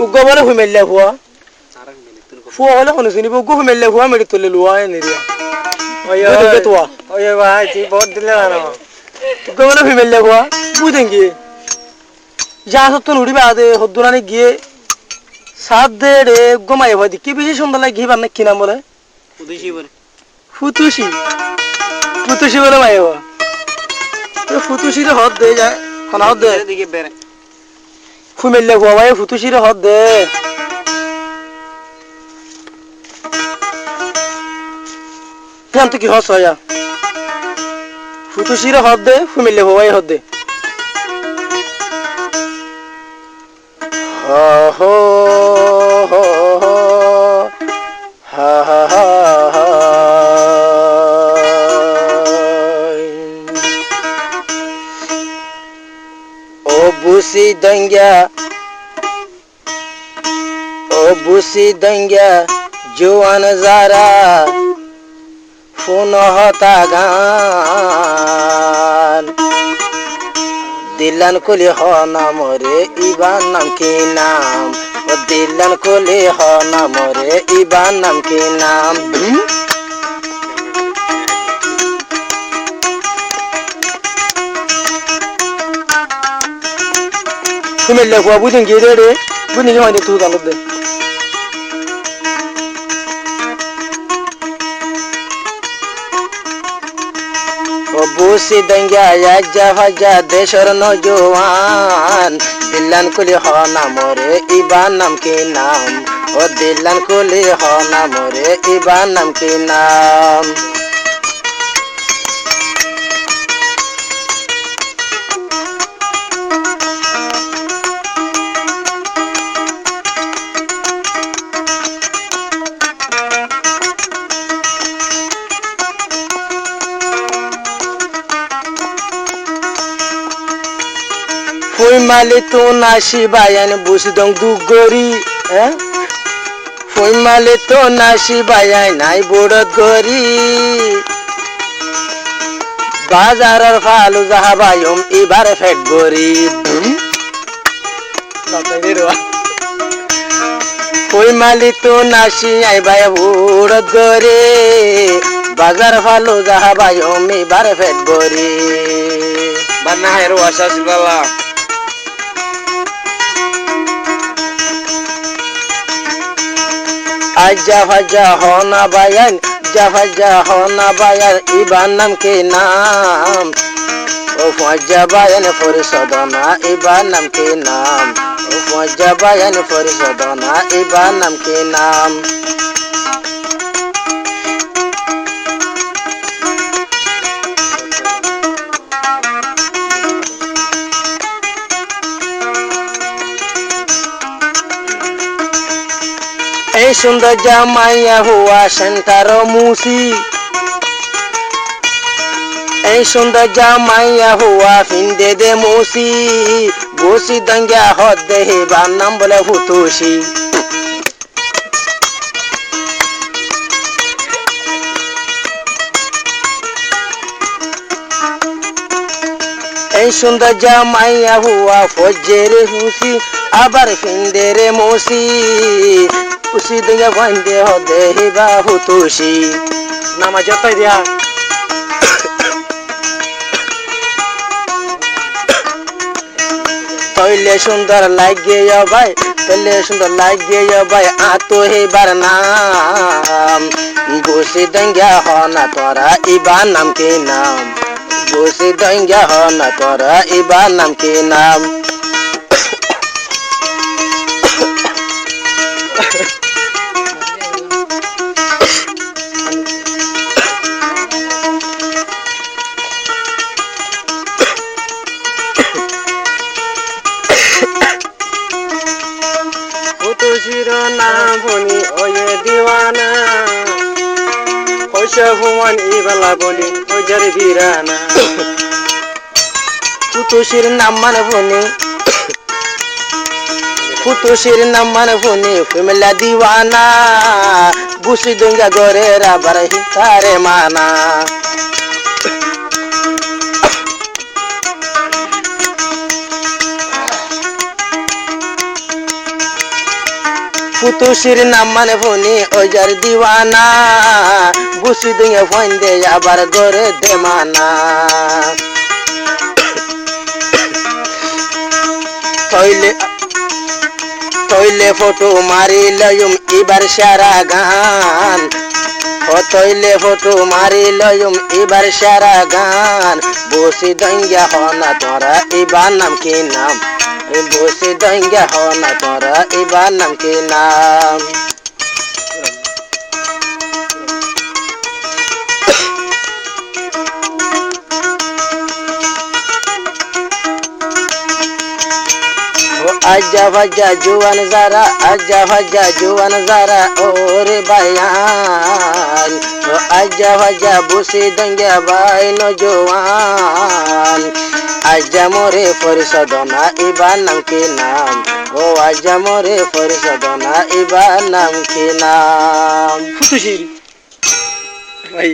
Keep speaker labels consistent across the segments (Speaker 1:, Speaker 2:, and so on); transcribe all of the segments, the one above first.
Speaker 1: উগ্গো বলে হুমেল্লা হুয়া ফুয়া হলে কোনো শুনিব উগ্গো হুমেল্লা হুয়া মেরে তুলে লুয়া এনে
Speaker 2: Oye,
Speaker 1: বুঝেঙ্গে তোয়া
Speaker 2: oye, va, sí, vos dile la no.
Speaker 1: উগ্গো বলে হুমেল্লা হুয়া বুঝেঙ্গে যা সত্তন উড়িবে আদে হদ্দুরানি গিয়ে সাত দে রে উগ্গো মায়ে ভাই কি বেশি সুন্দর লাগে ঘি বান্না কি নাম বলে ফুতুশি ফুতুশি বলে মায়ে ভাই ফুতুশি রে হদ দে যায় খানা হদ দে
Speaker 2: দিকে বেরে
Speaker 1: ফুমেল্লা হুয়া ভাই ফুতুশি রে হদ দে তো কি হস হয় ফুতুশির হদ দে ফুমিলে হওয়াই হদ দে হো হো হো হা হা হা ও বুসি দঙ্গা জোয়ান যারা ফোন হতা গান দিলান কলি হ নাম রে ইবান নাম কি নাম ও দিলান কলি হ নাম রে ইবান নাম কি নাম তুমি লেখা বুঝেন কি রে বুঝেন কি মানে তুই জানো দে বুসি দঙ্গা আজ্জা ভাজা দেশর নজওয়ান দিল্লান কুলি হ নাম রে ইবান নাম কি নাম ও দিল্লান কুলি হ নাম রে ইবান নাম কি নাম Foi maletona shibayan busdong dugori Foi maletona shibayan ai bodot gori Bazarar falu zahabayum ibar fet gori Foi maletona shi ai baya bodot gori Bazar falu zahabayum ibar fet gori
Speaker 2: Barna hairu asa silala
Speaker 1: Aja faja hona bayan jafaja hona bayan iban nam ke naam o faja bayan furisadana iban nam ke naam o faja bayan furisadana iban nam ke naam এই সুন্দর জামাইয়া হুয়া centre মুসি এই সুন্দর জামাইয়া হুয়া ফিন্দে দে মুসি বসি দঙ্গা হদ দেহে বা নাম বলে ফুতুশি এই সুন্দর জামাইয়া হুয়া ফজের হুসি আবার ফিন্দে রে মুসি উসি দিকে বন্দে হদে হিবা হুতুশি নামা যতই দিয়া তইলে সুন্দর লাগে ভাই তইলে সুন্দর লাগে ভাই আতো হেবার নাম বসে দঙ্গা হনা তোরা ইবার নাম কি নাম বসে দঙ্গা হনা তোরা ইবার নাম কি নাম ফুতুশির নাম শুনি ওয়ে দিওয়ানা হইছে ভুবন ইবালা বলি ওজার ভিরানা ফুতুশির নাম মানে শুনি ফুতুশির নাম মানে শুনি ফিমেলা দিওয়ানা বুসি দুঙ্গা গরে রাবার হিতারে মানা ফুতুশির নাম মানে ফোনি ওজার দিওয়ানা বুসি দুঙে ফোন দে আবার গরে দে মানা তৈলে ফটো মারি লয়ুম এবার সারা গান ও তৈলে ফটো মারি লয়ুম এবার সারা গান বসি দঙ্গা হনা তোরা এবার নাম কি নাম বসি দঙ্গা হনা তোরা এবার নাম কি নাম आजा भजा जुआन जरा आजा भजा जुआन जरा ओरे बयान ओ आजा भजा बुसी दंगे बाई नो जुआन आजा मोरे परिषदना इबा नाम के नाम ओ आजा मोरे परिषदना इबा नाम के नाम
Speaker 2: ফুতুশির ভাই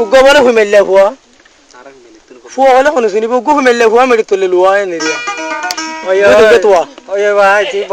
Speaker 1: उगोबरे हुमेल्ले हुआ ফুয়া হলে কোনো শুনিব গো মেলে হুয়া মেরে তোলে লুয়া এনে দিয়া
Speaker 2: ওই
Speaker 1: ওই তো
Speaker 2: ওই ভাই